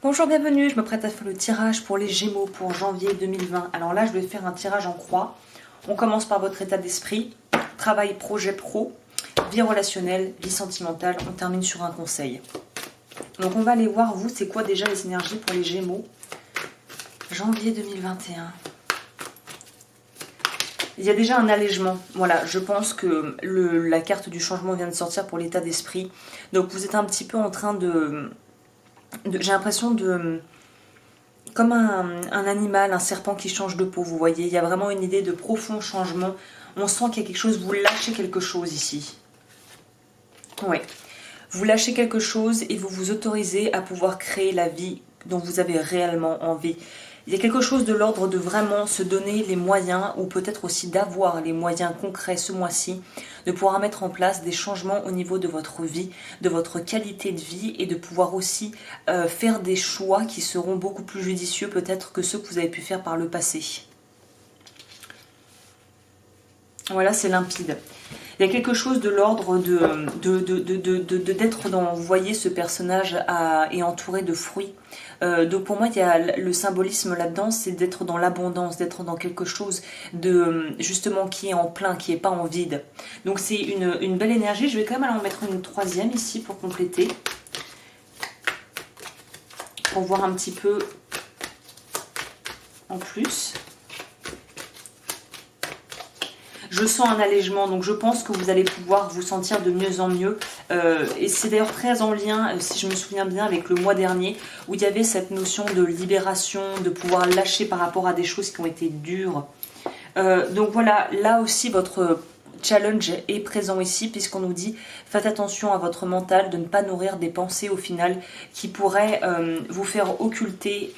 Bonjour, bienvenue, je me prête à faire le tirage pour les Gémeaux pour janvier 2020. Alors là, je vais faire un tirage en croix. On commence par votre état d'esprit, travail, projet pro, vie relationnelle, vie sentimentale. On termine sur un conseil. Donc on va aller voir, vous, c'est quoi déjà les énergies pour les Gémeaux janvier 2021. Il y a déjà un allègement. Voilà, je pense que la carte du changement vient de sortir pour l'état d'esprit. Donc vous êtes un petit peu en train j'ai l'impression de comme un animal, un serpent qui change de peau, vous voyez. Il y a vraiment une idée de profond changement. On sent qu'il y a quelque chose, vous lâchez quelque chose ici. Ouais. Vous lâchez quelque chose et vous vous autorisez à pouvoir créer la vie dont vous avez réellement envie. Il y a quelque chose de l'ordre de vraiment se donner les moyens, ou peut-être aussi d'avoir les moyens concrets ce mois-ci, de pouvoir mettre en place des changements au niveau de votre vie, de votre qualité de vie, et de pouvoir aussi faire des choix qui seront beaucoup plus judicieux peut-être que ceux que vous avez pu faire par le passé. Voilà, c'est limpide. Il y a quelque chose de l'ordre d'être dans, vous voyez, ce personnage est entouré de fruits. Donc pour moi, il y a le symbolisme là-dedans, c'est d'être dans l'abondance, d'être dans quelque chose de justement qui est en plein, qui n'est pas en vide. Donc c'est une belle énergie. Je vais quand même aller en mettre une troisième ici pour compléter. Pour voir un petit peu en plus. Je sens un allègement, donc je pense que vous allez pouvoir vous sentir de mieux en mieux. Et c'est d'ailleurs très en lien, si je me souviens bien, avec le mois dernier, où il y avait cette notion de libération, de pouvoir lâcher par rapport à des choses qui ont été dures. Donc voilà, là aussi votre challenge est présent ici, puisqu'on nous dit faites attention à votre mental, de ne pas nourrir des pensées au final qui pourraient vous faire occulter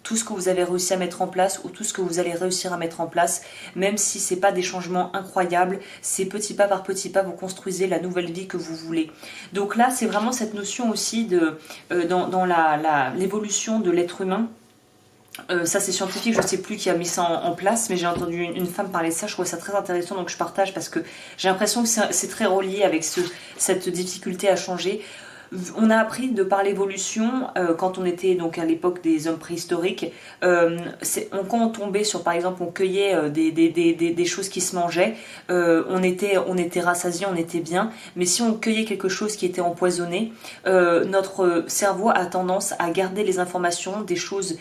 tout ce que vous avez réussi à mettre en place ou tout ce que vous allez réussir à mettre en place, même si ce n'est pas des changements incroyables, c'est petit pas par petit pas, vous construisez la nouvelle vie que vous voulez. Donc là, c'est vraiment cette notion aussi dans l'évolution de l'être humain. Ça c'est scientifique, je ne sais plus qui a mis ça en place, mais j'ai entendu une femme parler de ça, je trouve ça très intéressant, donc je partage parce que j'ai l'impression que c'est très relié avec cette difficulté à changer. On a appris de par l'évolution, quand on était donc à l'époque des hommes préhistoriques, quand on tombait sur, par exemple, on cueillait des choses qui se mangeaient, on était rassasié, on était bien, mais si on cueillait quelque chose qui était empoisonné, notre cerveau a tendance à garder les informations des choses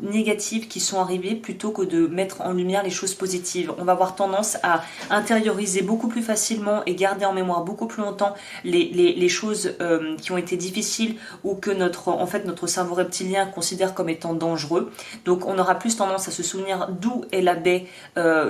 négatives qui sont arrivées plutôt que de mettre en lumière les choses positives. On va avoir tendance à intérioriser beaucoup plus facilement et garder en mémoire beaucoup plus longtemps les choses qui ont été difficiles ou que notre cerveau reptilien considère comme étant dangereux. Donc on aura plus tendance à se souvenir d'où est la baie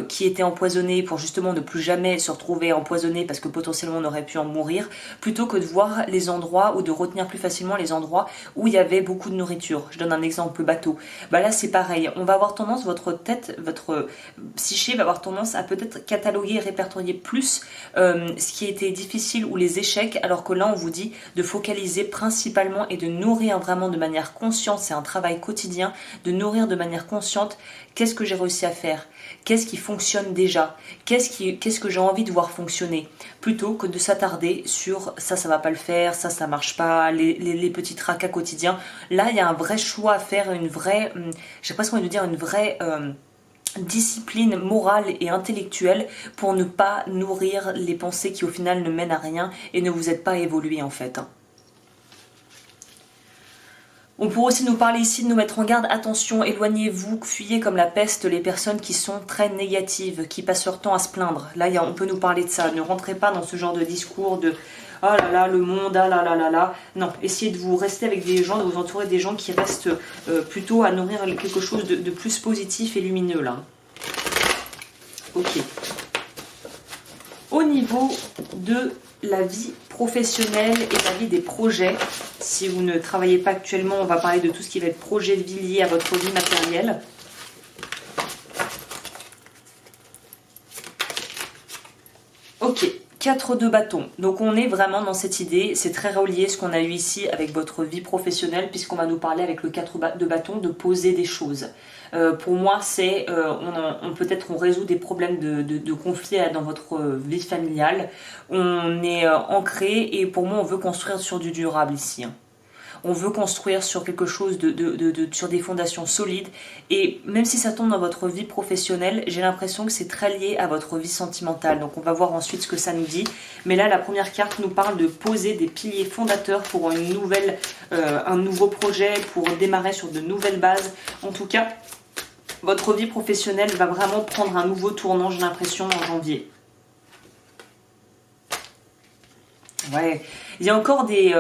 qui était empoisonnée pour justement ne plus jamais se retrouver empoisonné parce que potentiellement on aurait pu en mourir, plutôt que de voir les endroits ou de retenir plus facilement les endroits où il y avait beaucoup de nourriture. Je donne un exemple bateau. Bah là c'est pareil, on va avoir tendance, votre tête, votre psyché va avoir tendance à peut-être cataloguer et répertorier plus ce qui était difficile ou les échecs, alors que là on vous dit de focaliser principalement et de nourrir vraiment de manière consciente, c'est un travail quotidien, de nourrir de manière consciente qu'est-ce que j'ai réussi à faire, qu'est-ce qui fonctionne déjà, qu'est-ce que j'ai envie de voir fonctionner, plutôt que de s'attarder sur ça va pas le faire, ça marche pas, les petits tracas quotidiens. Là il y a un vrai choix à faire, j'ai presque envie de dire une vraie discipline morale et intellectuelle pour ne pas nourrir les pensées qui au final ne mènent à rien et ne vous aident pas à évoluer en fait. On pourrait aussi nous parler ici de nous mettre en garde, attention, éloignez-vous, fuyez comme la peste les personnes qui sont très négatives, qui passent leur temps à se plaindre. Là, on peut nous parler de ça. Ne rentrez pas dans ce genre de discours de « oh là là, le monde, ah là là là là ». Non, essayez de vous rester avec des gens, de vous entourer des gens qui restent plutôt à nourrir quelque chose de plus positif et lumineux là. Ok. Au niveau de la vie professionnelle et la vie des projets, si vous ne travaillez pas actuellement, on va parler de tout ce qui va être projet de vie lié à votre vie matérielle. Ok, 4 de bâton. Donc on est vraiment dans cette idée, c'est très relié ce qu'on a eu ici avec votre vie professionnelle, puisqu'on va nous parler avec le 4 de bâton de poser des choses. Pour moi, c'est peut-être on résout des problèmes de conflit dans votre vie familiale. On est ancré et pour moi, on veut construire sur du durable ici. On veut construire sur quelque chose sur des fondations solides. Et même si ça tombe dans votre vie professionnelle, j'ai l'impression que c'est très lié à votre vie sentimentale. Donc on va voir ensuite ce que ça nous dit. Mais là, la première carte nous parle de poser des piliers fondateurs pour un nouveau projet, pour démarrer sur de nouvelles bases. En tout cas, votre vie professionnelle va vraiment prendre un nouveau tournant, j'ai l'impression, en janvier. Ouais, il y a encore des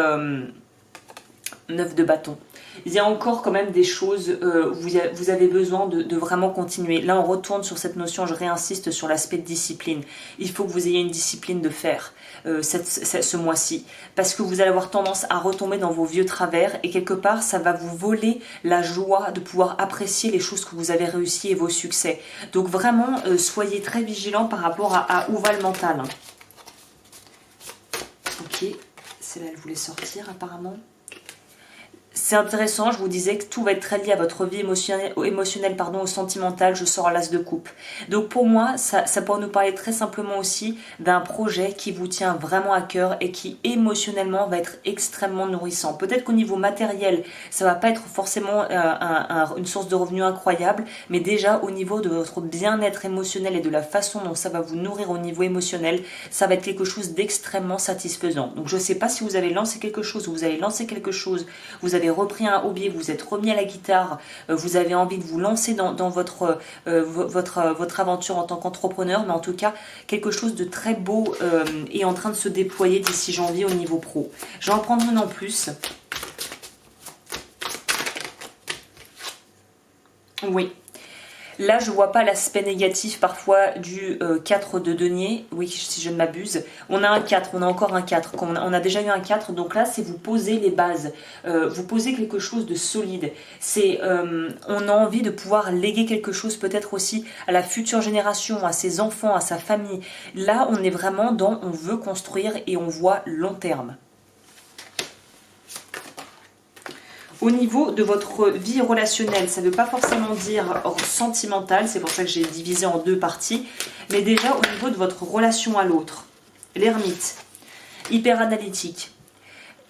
9 de bâton. Il y a encore quand même des choses, vous avez besoin de vraiment continuer. Là, on retourne sur cette notion, je réinsiste sur l'aspect de discipline. Il faut que vous ayez une discipline de fer ce mois-ci. Parce que vous allez avoir tendance à retomber dans vos vieux travers et quelque part, ça va vous voler la joie de pouvoir apprécier les choses que vous avez réussi et vos succès. Donc vraiment, soyez très vigilants par rapport à où va le mental. Ok, celle-là, elle voulait sortir apparemment. C'est intéressant, je vous disais que tout va être très lié à votre vie émotionnelle, au sentimental, je sors l'as de coupe. Donc pour moi, ça pourrait nous parler très simplement aussi d'un projet qui vous tient vraiment à cœur et qui émotionnellement va être extrêmement nourrissant. Peut-être qu'au niveau matériel, ça va pas être forcément une source de revenus incroyable, mais déjà au niveau de votre bien-être émotionnel et de la façon dont ça va vous nourrir au niveau émotionnel, ça va être quelque chose d'extrêmement satisfaisant. Donc je ne sais pas si vous avez lancé quelque chose ou vous avez lancé quelque chose, vous avez repris un hobby, vous êtes remis à la guitare, vous avez envie de vous lancer dans votre aventure en tant qu'entrepreneur, mais en tout cas, quelque chose de très beau est en train de se déployer d'ici janvier au niveau pro. Je vais en prendre une en plus. Oui. Là, je vois pas l'aspect négatif parfois du 4 de denier. Oui, si je ne m'abuse. On a un 4, on a encore un 4. On a déjà eu un 4. Donc là, c'est vous poser les bases. Vous posez quelque chose de solide. On a envie de pouvoir léguer quelque chose peut-être aussi à la future génération, à ses enfants, à sa famille. Là, on est vraiment dans on veut construire et on voit long terme. Au niveau de votre vie relationnelle, ça ne veut pas forcément dire sentimentale, c'est pour ça que j'ai divisé en deux parties, mais déjà au niveau de votre relation à l'autre, l'ermite, hyper analytique.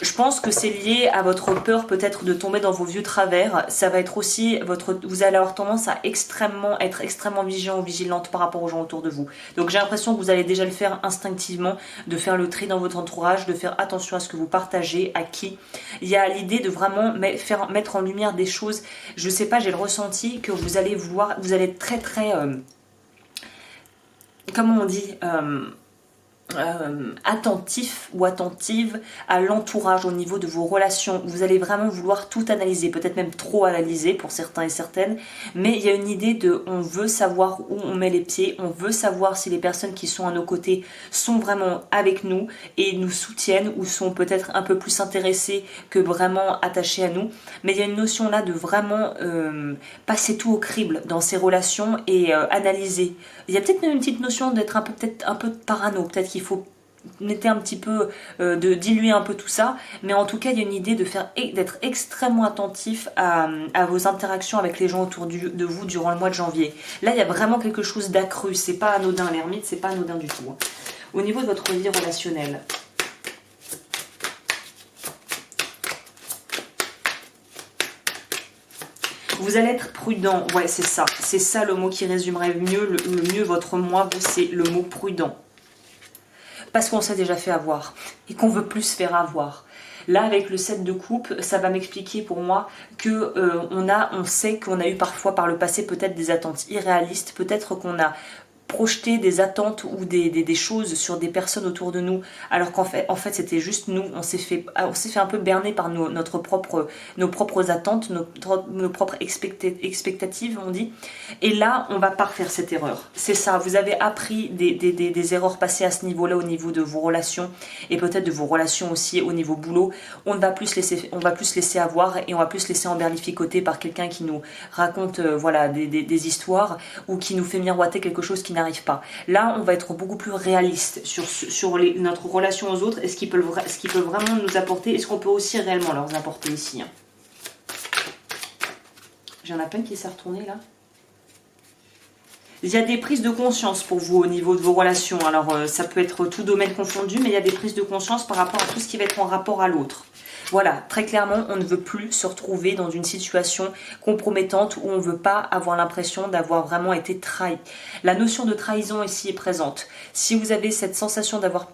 Je pense que c'est lié à votre peur peut-être de tomber dans vos vieux travers. Ça va être aussi vous allez avoir tendance à être extrêmement vigilant ou vigilante par rapport aux gens autour de vous. Donc j'ai l'impression que vous allez déjà le faire instinctivement, de faire le tri dans votre entourage, de faire attention à ce que vous partagez, à qui. Il y a l'idée de vraiment mettre en lumière des choses. Je sais pas, j'ai le ressenti que vous allez être très très, comment on dit, attentif ou attentive à l'entourage au niveau de vos relations. Vous allez vraiment vouloir tout analyser, peut-être même trop analyser pour certains et certaines, mais il y a une idée de on veut savoir où on met les pieds, on veut savoir si les personnes qui sont à nos côtés sont vraiment avec nous et nous soutiennent ou sont peut-être un peu plus intéressées que vraiment attachées à nous, mais il y a une notion là de vraiment passer tout au crible dans ces relations et analyser. Il y a peut-être une petite notion d'être peut-être un peu parano, peut-être qu'il faut mettre un petit peu, de diluer un peu tout ça, mais en tout cas il y a une idée d'être extrêmement attentif à vos interactions avec les gens autour de vous durant le mois de janvier. Là il y a vraiment quelque chose d'accru, c'est pas anodin, l'ermite c'est pas anodin du tout. Au niveau de votre vie relationnelle, vous allez être prudent, ouais c'est ça le mot qui résumerait le mieux votre mois, c'est le mot prudent. Parce qu'on s'est déjà fait avoir et qu'on veut plus se faire avoir. Là, avec le 7 de coupe, ça va m'expliquer pour moi que on sait qu'on a eu parfois par le passé peut-être des attentes irréalistes, peut-être qu'on a projeter des attentes ou des choses sur des personnes autour de nous, alors qu'en fait c'était juste nous, on s'est fait un peu berner par nos propres attentes, nos propres expectatives, on dit, et là on va pas refaire cette erreur. C'est ça, vous avez appris des erreurs passées à ce niveau-là, au niveau de vos relations et peut-être de vos relations aussi au niveau boulot. On va plus laisser avoir et on va plus se laisser emberlificoter par quelqu'un qui nous raconte des histoires ou qui nous fait miroiter quelque chose qui n'arrive pas. Là, on va être beaucoup plus réaliste sur notre relation aux autres et ce qu'ils peuvent vraiment nous apporter et ce qu'on peut aussi réellement leur apporter ici. J'en ai à peine qui s'est retourné là. Il y a des prises de conscience pour vous au niveau de vos relations. Alors, ça peut être tout domaine confondu, mais il y a des prises de conscience par rapport à tout ce qui va être en rapport à l'autre. Voilà, très clairement, on ne veut plus se retrouver dans une situation compromettante où on ne veut pas avoir l'impression d'avoir vraiment été trahi. La notion de trahison ici est présente. Si vous avez cette sensation d'avoir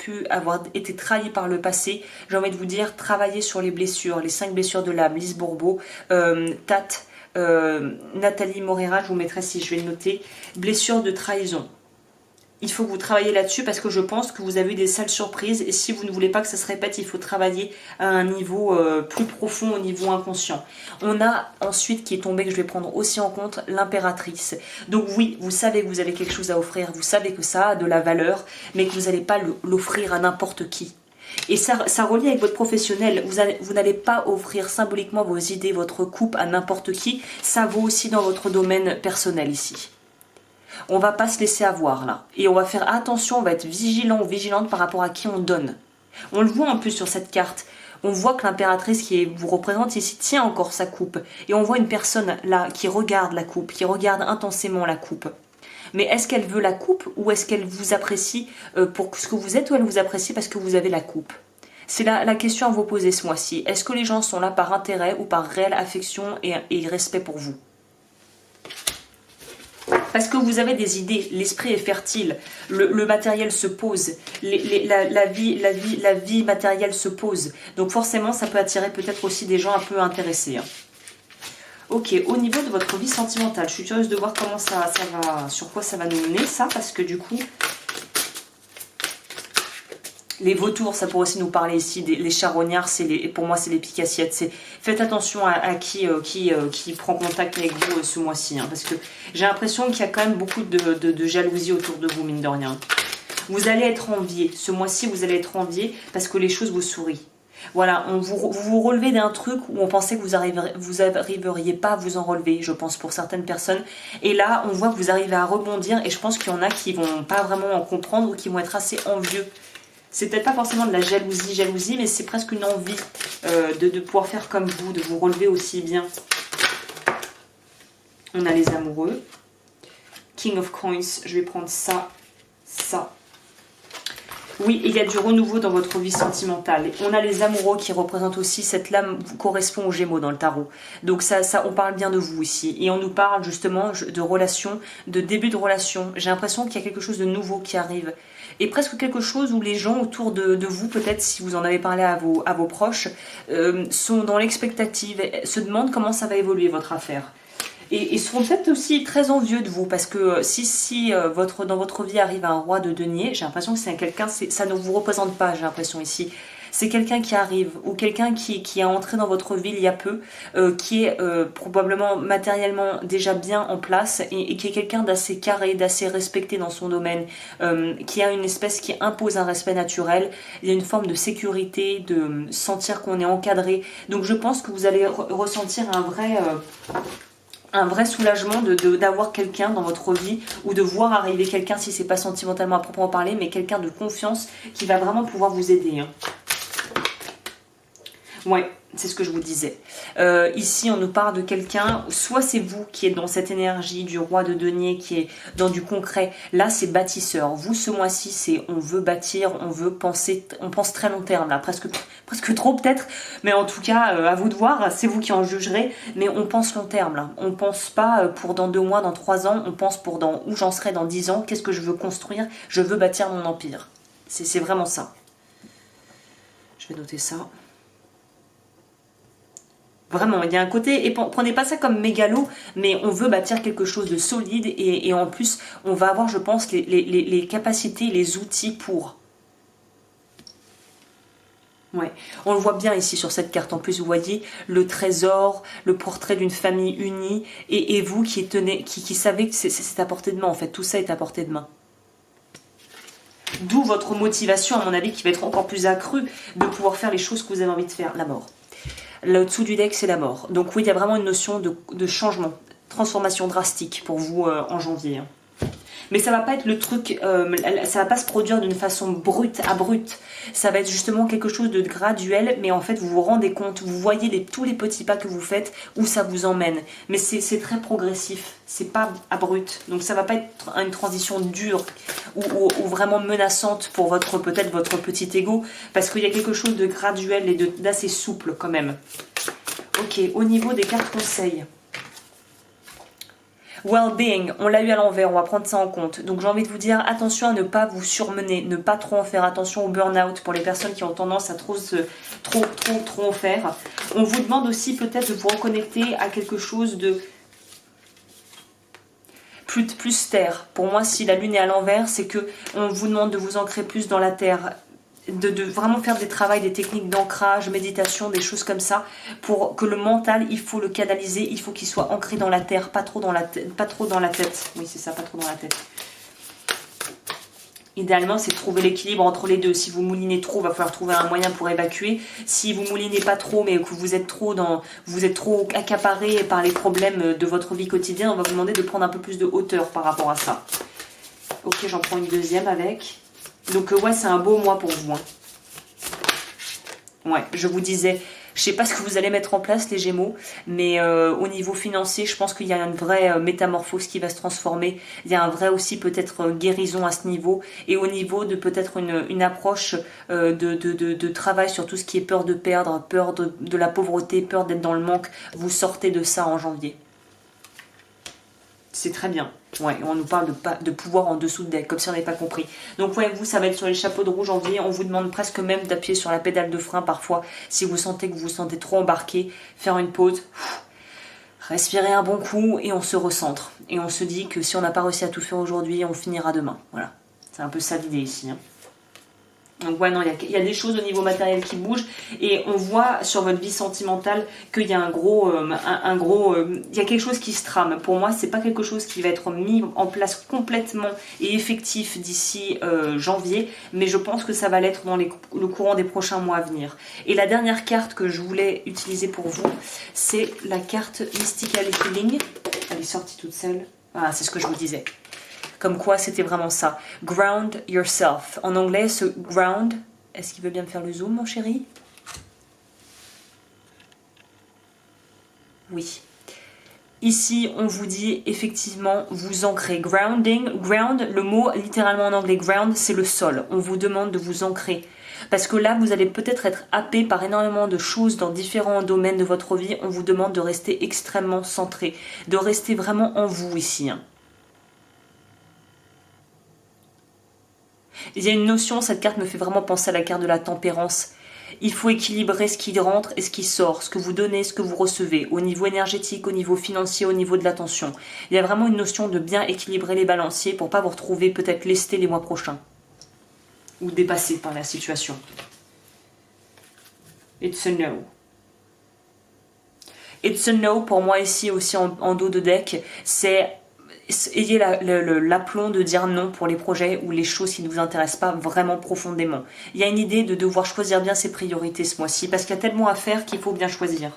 été trahi par le passé, j'ai envie de vous dire, travaillez sur les blessures, les 5 blessures de l'âme, Lise Bourbeau, Tat, Nathalie Morera, je vous mettrai si je vais le noter, blessure de trahison. Il faut que vous travaillez là-dessus parce que je pense que vous avez eu des sales surprises et si vous ne voulez pas que ça se répète, il faut travailler à un niveau plus profond, au niveau inconscient. On a ensuite qui est tombé, que je vais prendre aussi en compte, l'impératrice. Donc oui, vous savez que vous avez quelque chose à offrir, vous savez que ça a de la valeur, mais que vous n'allez pas l'offrir à n'importe qui. Et ça relie avec votre professionnel. Vous n'allez pas offrir symboliquement vos idées, votre coupe à n'importe qui. Ça vaut aussi dans votre domaine personnel ici. On va pas se laisser avoir là. Et on va faire attention, on va être vigilant ou vigilante par rapport à qui on donne. On le voit en plus sur cette carte. On voit que l'impératrice qui vous représente ici tient encore sa coupe. Et on voit une personne là qui regarde la coupe, qui regarde intensément la coupe. Mais est-ce qu'elle veut la coupe ou est-ce qu'elle vous apprécie pour ce que vous êtes ou elle vous apprécie parce que vous avez la coupe? C'est la question à vous poser ce mois-ci. Est-ce que les gens sont là par intérêt ou par réelle affection et respect pour vous? Parce que vous avez des idées, l'esprit est fertile, le matériel se pose, la vie matérielle se pose. Donc forcément, ça peut attirer peut-être aussi des gens un peu intéressés. Hein. Ok, au niveau de votre vie sentimentale, je suis curieuse de voir comment ça va, sur quoi ça va nous mener, ça, parce que du coup, les vautours, ça pourrait aussi nous parler ici, les charognards, pour moi, c'est les pique-assiettes. Faites attention à qui prend contact avec vous ce mois-ci, hein, parce que j'ai l'impression qu'il y a quand même beaucoup de jalousie autour de vous, mine de rien. Vous allez être envié, ce mois-ci, vous allez être envié parce que les choses vous sourient. Voilà, vous relevez d'un truc où on pensait que vous arriveriez pas à vous en relever, je pense, pour certaines personnes. Et là, on voit que vous arrivez à rebondir et je pense qu'il y en a qui vont pas vraiment en comprendre ou qui vont être assez envieux. C'est peut-être pas forcément de la jalousie, mais c'est presque une envie de pouvoir faire comme vous, de vous relever aussi bien. On a les amoureux. King of Coins, je vais prendre ça, ça. Oui, il y a du renouveau dans votre vie sentimentale. On a les amoureux qui représentent aussi cette lame correspond aux Gémeaux dans le tarot. Donc ça, on parle bien de vous ici. Et on nous parle justement de relations, de début de relation. J'ai l'impression qu'il y a quelque chose de nouveau qui arrive. Et presque quelque chose où les gens autour de vous, peut-être si vous en avez parlé à vos proches, sont dans l'expectative, se demandent comment ça va évoluer votre affaire. Et seront peut-être aussi très envieux de vous, parce que si dans votre vie arrive un roi de denier, j'ai l'impression que c'est quelqu'un, ça ne vous représente pas, j'ai l'impression ici. C'est quelqu'un qui arrive, ou quelqu'un qui est entré dans votre vie il y a peu, qui est probablement matériellement déjà bien en place, et qui est quelqu'un d'assez carré, d'assez respecté dans son domaine, qui a une espèce qui impose un respect naturel, il y a une forme de sécurité, de sentir qu'on est encadré. Donc je pense que vous allez ressentir un vrai soulagement d'avoir quelqu'un dans votre vie ou de voir arriver quelqu'un, si c'est pas sentimentalement à proprement parler, mais quelqu'un de confiance qui va vraiment pouvoir vous aider. Hein. Ouais, c'est ce que je vous disais. Ici, on nous parle de quelqu'un, soit c'est vous qui êtes dans cette énergie du roi de denier, qui est dans du concret. Là, c'est bâtisseur. Vous, ce mois-ci, c'est on veut bâtir, on pense très long terme, là, presque trop peut-être. Mais en tout cas, à vous de voir, c'est vous qui en jugerez. Mais on pense long terme, là. On pense pas pour dans 2 mois, dans 3 ans. On pense pour où j'en serai dans 10 ans. Qu'est-ce que je veux construire? Je veux bâtir mon empire. C'est vraiment ça. Je vais noter ça. Vraiment, il y a un côté, et prenez pas ça comme mégalo, mais on veut bâtir quelque chose de solide et en plus, on va avoir, je pense, les capacités, les outils pour. Ouais, on le voit bien ici sur cette carte. En plus, vous voyez le trésor, le portrait d'une famille unie, et vous qui savez que c'est à portée de main, en fait, tout ça est à portée de main. D'où votre motivation, à mon avis, qui va être encore plus accrue de pouvoir faire les choses que vous avez envie de faire. La mort. Là au-dessous du deck, c'est la mort. Donc oui, il y a vraiment une notion de changement, transformation drastique pour vous en janvier. Mais ça va pas être le truc, ça va pas se produire d'une façon brute, abrupte. Ça va être justement quelque chose de graduel, mais en fait vous vous rendez compte, vous voyez tous les petits pas que vous faites, où ça vous emmène. Mais c'est très progressif, c'est pas abrupt. Donc ça va pas être une transition dure ou vraiment menaçante pour peut-être votre petit ego, parce qu'il y a quelque chose de graduel et d'assez souple quand même. Ok, au niveau des cartes conseils. Well-being, on l'a eu à l'envers, on va prendre ça en compte. Donc j'ai envie de vous dire, attention à ne pas vous surmener, ne pas trop en faire, attention au burn-out pour les personnes qui ont tendance à trop en faire. On vous demande aussi peut-être de vous reconnecter à quelque chose de plus terre. Pour moi, si la lune est à l'envers, c'est que on vous demande de vous ancrer plus dans la terre. De vraiment faire des techniques d'ancrage, méditation, des choses comme ça, pour que le mental, il faut le canaliser, il faut qu'il soit ancré dans la terre, pas trop dans la tête. Oui, c'est ça, pas trop dans la tête. Idéalement, c'est de trouver l'équilibre entre les deux. Si vous moulinez trop, il va falloir trouver un moyen pour évacuer. Si vous moulinez pas trop, mais que vous êtes trop accaparé par les problèmes de votre vie quotidienne, on va vous demander de prendre un peu plus de hauteur par rapport à ça. Ok, j'en prends une deuxième avec. Donc ouais, c'est un beau mois pour vous. Hein. Ouais, je vous disais, je sais pas ce que vous allez mettre en place les Gémeaux, mais au niveau financier, je pense qu'il y a une vraie métamorphose qui va se transformer. Il y a un vrai aussi peut-être guérison à ce niveau, et au niveau de peut-être une approche de travail sur tout ce qui est peur de perdre, peur de la pauvreté, peur d'être dans le manque. Vous sortez de ça en janvier. C'est très bien. Ouais, on nous parle de pouvoir en dessous de deck, comme si on n'avait pas compris. Donc ouais, vous, ça va être sur les chapeaux de roue janvier. On vous demande presque même d'appuyer sur la pédale de frein parfois. Si vous sentez que vous vous sentez trop embarqué, faire une pause, respirer un bon coup et on se recentre. Et on se dit que si on n'a pas réussi à tout faire aujourd'hui, on finira demain. Voilà, c'est un peu ça l'idée ici. Hein. Donc ouais, non, il y a des choses au niveau matériel qui bougent, et on voit sur votre vie sentimentale qu'il y a il y a quelque chose qui se trame. Pour moi, c'est pas quelque chose qui va être mis en place complètement et effectif d'ici janvier, mais je pense que ça va l'être dans le courant des prochains mois à venir. Et la dernière carte que je voulais utiliser pour vous, c'est la carte Mystical Healing. Elle est sortie toute seule. Ah, c'est ce que je vous disais. Comme quoi, c'était vraiment ça. Ground yourself. En anglais, ce ground... Est-ce qu'il veut bien me faire le zoom, mon chéri? Oui. Ici, on vous dit effectivement vous ancrer. Grounding, ground, le mot littéralement en anglais ground, c'est le sol. On vous demande de vous ancrer. Parce que là, vous allez peut-être être happé par énormément de choses dans différents domaines de votre vie. On vous demande de rester extrêmement centré, de rester vraiment en vous ici. Hein. Il y a une notion, cette carte me fait vraiment penser à la carte de la tempérance. Il faut équilibrer ce qui rentre et ce qui sort, ce que vous donnez, ce que vous recevez, au niveau énergétique, au niveau financier, au niveau de l'attention. Il y a vraiment une notion de bien équilibrer les balanciers pour ne pas vous retrouver peut-être lesté les mois prochains. Ou dépassé par la situation. It's a no. It's a no pour moi ici aussi en dos de deck, c'est... Ayez l'aplomb de dire non pour les projets ou les choses qui ne vous intéressent pas vraiment profondément. Il y a une idée de devoir choisir bien ses priorités ce mois-ci, parce qu'il y a tellement à faire qu'il faut bien choisir.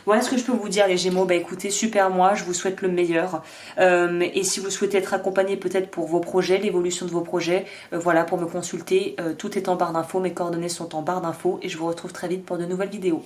Voilà ce que je peux vous dire les Gémeaux. Bah écoutez, super mois, je vous souhaite le meilleur. Et si vous souhaitez être accompagné peut-être pour vos projets, l'évolution de vos projets, voilà, pour me consulter, tout est en barre d'infos, mes coordonnées sont en barre d'infos, et je vous retrouve très vite pour de nouvelles vidéos.